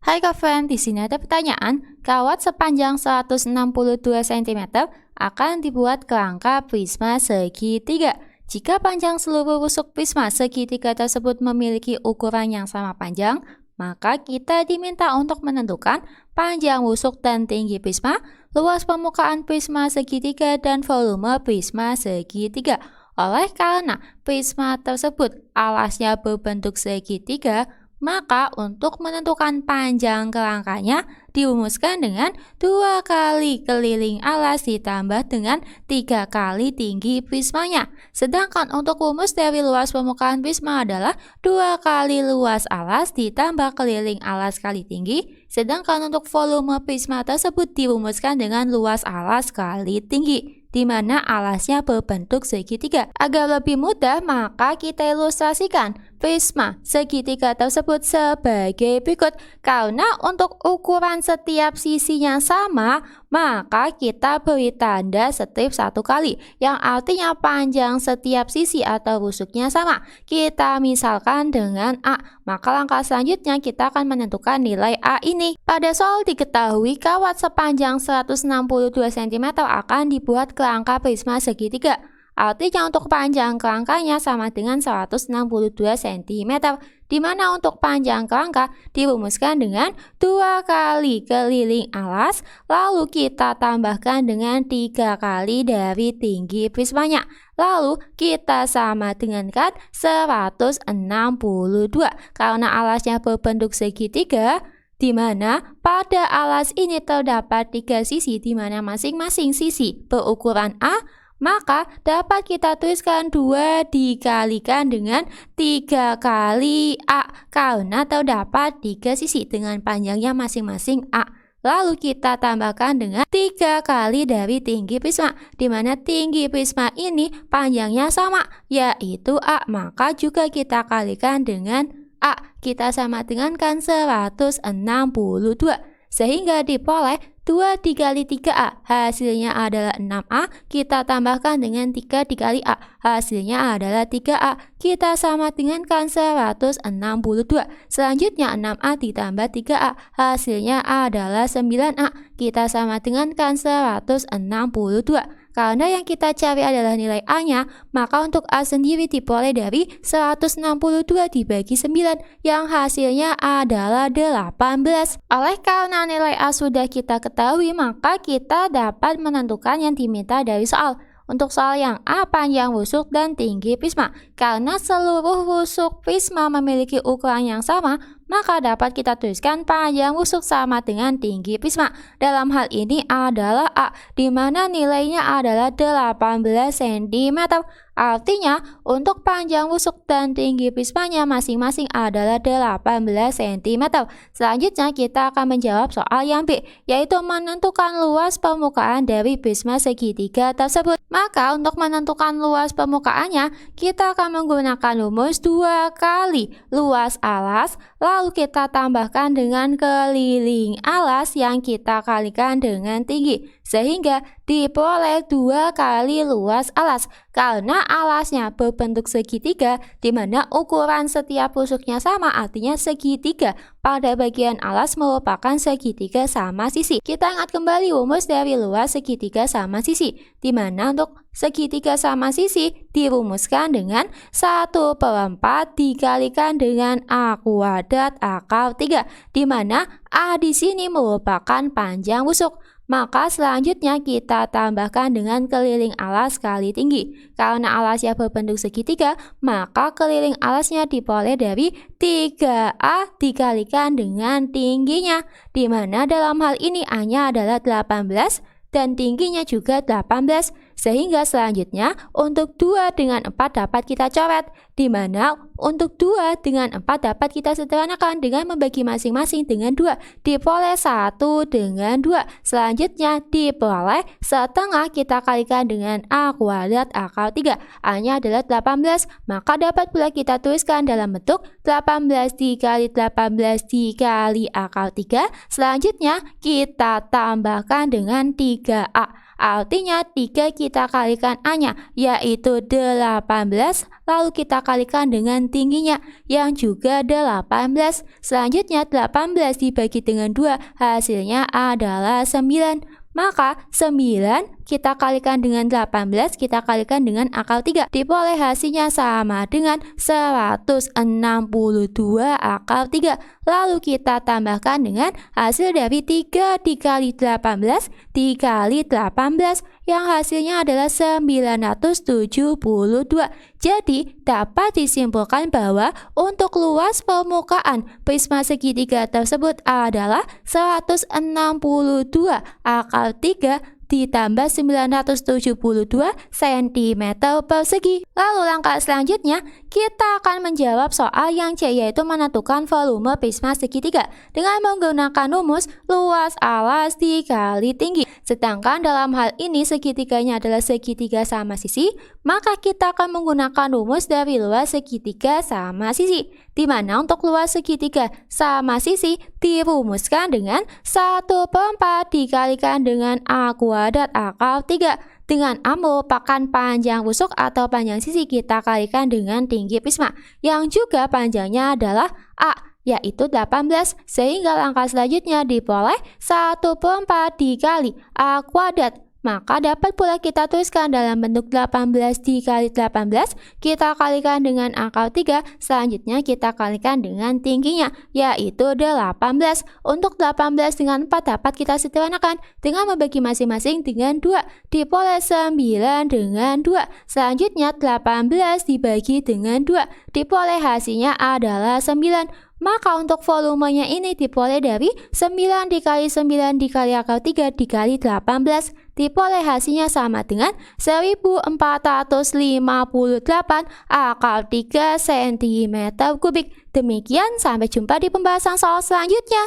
Hai Kak Fen, di sini ada pertanyaan. Kawat sepanjang 162 cm akan dibuat kerangka prisma segitiga. Jika panjang seluruh rusuk prisma segitiga tersebut memiliki ukuran yang sama panjang, maka kita diminta untuk menentukan panjang rusuk dan tinggi prisma, luas permukaan prisma segitiga, dan volume prisma segitiga. Oleh karena prisma tersebut alasnya berbentuk segitiga, maka untuk menentukan panjang kerangkanya dirumuskan dengan 2 kali keliling alas ditambah dengan 3 kali tinggi prismanya. Sedangkan untuk rumus dari luas permukaan prisma adalah 2 kali luas alas ditambah keliling alas kali tinggi. Sedangkan untuk volume prisma tersebut dirumuskan dengan luas alas kali tinggi, di mana alasnya berbentuk segitiga. Agar lebih mudah, maka kita ilustrasikan prisma segitiga tersebut sebagai berikut. Karena untuk ukuran setiap sisinya sama, maka kita beri tanda strip 1 kali, yang artinya panjang setiap sisi atau rusuknya sama. Kita misalkan dengan A, maka langkah selanjutnya kita akan menentukan nilai A ini. Pada soal diketahui kawat sepanjang 162 cm akan dibuat kerangka prisma segitiga. Artinya untuk panjang kerangkanya sama dengan 162 cm, di mana untuk panjang kerangka dirumuskan dengan 2 kali keliling alas, lalu kita tambahkan dengan 3 kali dari tinggi prismanya. Lalu kita sama dengankan 162, karena alasnya berbentuk segitiga, di mana pada alas ini terdapat 3 sisi, di mana masing-masing sisi berukuran A, maka dapat kita tuliskan 2 dikalikan dengan 3 kali A, karena terdapat 3 sisi dengan panjangnya masing-masing A. Lalu kita tambahkan dengan 3 kali dari tinggi prisma, di mana tinggi prisma ini panjangnya sama, yaitu A, maka juga kita kalikan dengan A. Kita sama dengankan 162, sehingga diperoleh 2 dikali 3A, hasilnya adalah 6A, kita tambahkan dengan 3 dikali A, hasilnya adalah 3A, kita sama dengankan 162. Selanjutnya 6A ditambah 3A, hasilnya adalah 9A, kita sama dengankan 162. Karena yang kita cari adalah nilai A-nya, maka untuk A sendiri diperoleh dari 162 dibagi 9, yang hasilnya adalah 18. Oleh karena nilai A sudah kita ketahui, maka kita dapat menentukan yang diminta dari soal. Untuk soal yang A, panjang rusuk dan tinggi prisma. Karena seluruh rusuk prisma memiliki ukuran yang sama, maka dapat kita tuliskan panjang rusuk sama dengan tinggi prisma. Dalam hal ini adalah A, di mana nilainya adalah 18 cm. Artinya, untuk panjang rusuk dan tinggi prismanya masing-masing adalah 18 cm. Selanjutnya kita akan menjawab soal yang B, yaitu menentukan luas permukaan dari prisma segitiga tersebut. Maka untuk menentukan luas permukaannya, kita akan menggunakan rumus 2 kali luas alas, lalu kita tambahkan dengan keliling alas yang kita kalikan dengan tinggi, sehingga diperoleh 2 kali luas alas. Karena alasnya berbentuk segitiga, di mana ukuran setiap rusuknya sama, artinya segitiga pada bagian alas merupakan segitiga sama sisi. Kita ingat kembali rumus dari luas segitiga sama sisi, di mana untuk segitiga sama sisi dirumuskan dengan 1/4 dikalikan dengan A kuadrat akar 3, di mana A di sini merupakan panjang rusuk. Maka selanjutnya kita tambahkan dengan keliling alas kali tinggi. Karena alasnya berbentuk segitiga, maka keliling alasnya diperoleh dari 3A dikalikan dengan tingginya, di mana dalam hal ini A-nya adalah 18 dan tingginya juga 18. Sehingga selanjutnya untuk 2 dengan 4 dapat kita coret, di mana untuk 2 dengan 4 dapat kita sederhanakan dengan membagi masing-masing dengan 2, diperoleh 1 dengan 2. Selanjutnya diperoleh setengah, kita kalikan dengan A kuadrat akar 3, A-nya adalah 18, maka dapat pula kita tuliskan dalam bentuk 18 dikali 18 dikali akar 3. Selanjutnya kita tambahkan dengan 3A, Artinya 3 kita kalikan A-nya, yaitu 18, lalu kita kalikan dengan tingginya, yang juga 18. Selanjutnya 18 dibagi dengan 2, hasilnya adalah 9. Maka 9 kita kalikan dengan 18, kita kalikan dengan akal 3. Diperoleh hasilnya sama dengan 162 akal 3. Lalu kita tambahkan dengan hasil dari 3 dikali 18 dikali 18, yang hasilnya adalah 972. Jadi, dapat disimpulkan bahwa untuk luas permukaan prisma segitiga tersebut adalah 162 akal 3 ditambah 972 cm persegi. Lalu langkah selanjutnya, kita akan menjawab soal yang C, yaitu menentukan volume prisma segitiga dengan menggunakan rumus luas alas dikali tinggi. Sedangkan dalam hal ini segitiganya adalah segitiga sama sisi, maka kita akan menggunakan rumus dari luas segitiga sama sisi, di mana untuk luas segitiga sama sisi dirumuskan dengan 1/4 dikalikan dengan A kuadrat akal 3, dengan A merupakan panjang rusuk atau panjang sisi, kita kalikan dengan tinggi prisma, yang juga panjangnya adalah A, yaitu 18, sehingga langkah selanjutnya diperoleh 1/4 dikali A kuadrat. Maka dapat pula kita tuliskan dalam bentuk 18 dikali 18, kita kalikan dengan akal 3, selanjutnya kita kalikan dengan tingginya, yaitu 18. Untuk 18 dengan 4 dapat kita sederhanakan dengan membagi masing-masing dengan 2, diperoleh 9 dengan 2. Selanjutnya 18 dibagi dengan 2, diperoleh hasilnya adalah 9. Maka untuk volumenya ini diperoleh dari 9 dikali 9 dikali akal 3 dikali 18, diperoleh hasilnya sama dengan 1458 akal 3 cm3. Demikian, sampai jumpa di pembahasan soal selanjutnya.